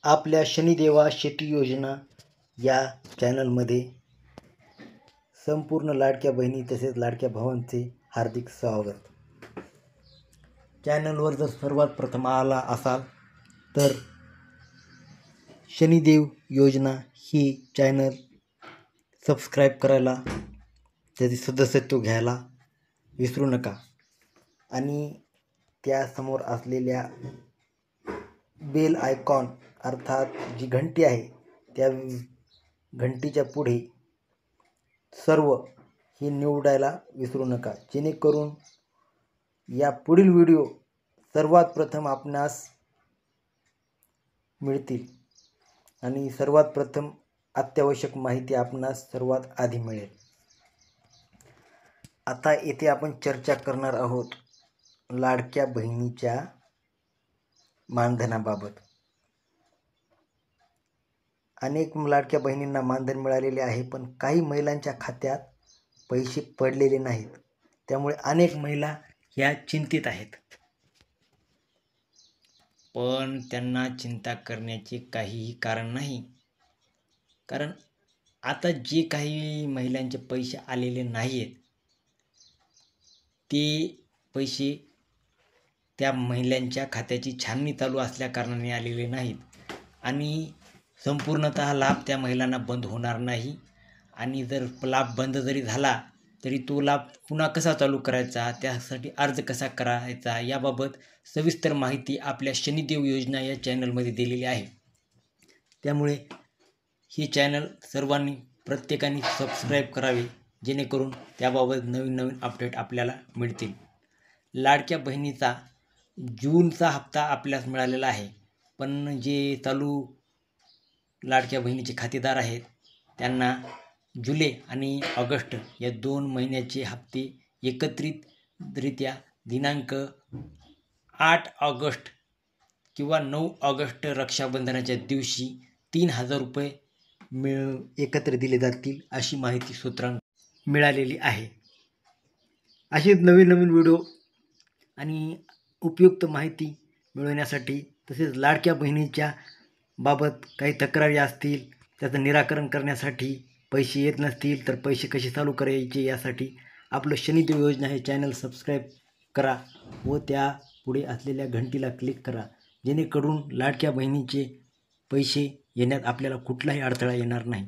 आपल्या शनिदेवा शेती योजना या चॅनलमध्ये संपूर्ण लाडक्या बहिणी तसेच लाडक्या भावांचे हार्दिक स्वागत। चॅनलवर जर सर्वात प्रथम आला असाल तर शनिदेव योजना ही चॅनल सबस्क्राईब करायला, त्याचे सदस्यत्व घ्यायला विसरू नका आणि त्यासमोर असलेल्या बेल आयकॉन अर्थात जी घंटी आहे त्या घंटीच्या पुढे सर्व हे निवडायला विसरू नका, जेणेकरून या पुढील व्हिडिओ सर्वात प्रथम आपणास मिळतील आणि सर्वात प्रथम अत्यावश्यक माहिती आपणास सर्वात आधी मिळेल। आता येथे आपण चर्चा करणार आहोत लाडक्या बहिणीच्या मानधनाबाबत। अनेक लाडक्या बहिणींना मानधन मिळालेले आहे, पण काही महिलांच्या खात्यात पैसे पडलेले नाहीत। त्यामुळे अनेक महिला ह्या चिंतित आहेत, पण त्यांना चिंता करण्याचे काहीही कारण नाही। कारण आता जे काही महिलांचे पैसे आलेले नाहीत ते पैसे त्या महिलांच्या खात्याची छाननी चालू असल्या कारणाने आलेले नाहीत आणि संपूर्णतः लाभ त्या महिलांना बंद होणार नाही। आणि जर लाभ बंद जरी झाला तरी तो लाभ पुन्हा कसा चालू करायचा, त्यासाठी अर्ज कसा करायचा याबाबत सविस्तर माहिती आपल्या शनिदेव योजना या चॅनलमध्ये दिलेली आहे। त्यामुळे हे चॅनल सर्वांनी प्रत्येकाने सबस्क्राईब करावे, जेणेकरून त्याबाबत नवीन नवीन अपडेट आपल्याला मिळतील। लाडक्या बहिणीचा जूनचा हप्ता आपल्यास मिळालेला आहे, पण जे चालू लाडक्या बहिणीचे खातेदार आहेत त्यांना जुलै आणि ऑगस्ट या 2 महिन्याचे हप्ते एकत्रितरित्या दिनांक 8 ऑगस्ट किंवा 9 ऑगस्ट रक्षाबंधनाच्या दिवशी 3000 रुपये एकत्र दिले जातील अशी माहिती सूत्रांकडून मिळालेली आहे। अशीच नवीन नवीन व्हिडिओ आणि उपयुक्त माहिती मिळवण्यासाठी तसेच लाडक्या बहिणीच्या बाबत काही तक्रारी असतील त्याचं निराकरण करण्यासाठी, पैसे येत नसतील तर पैसे कसे चालू करायचे यासाठी आपलं शनिदेव योजना हे चॅनल सबस्क्राईब करा व त्या पुढे असलेल्या घंटीला क्लिक करा, जेणेकरून लाडक्या बहिणीचे पैसे येण्यात आपल्याला कुठलाही अडथळा येणार नाही।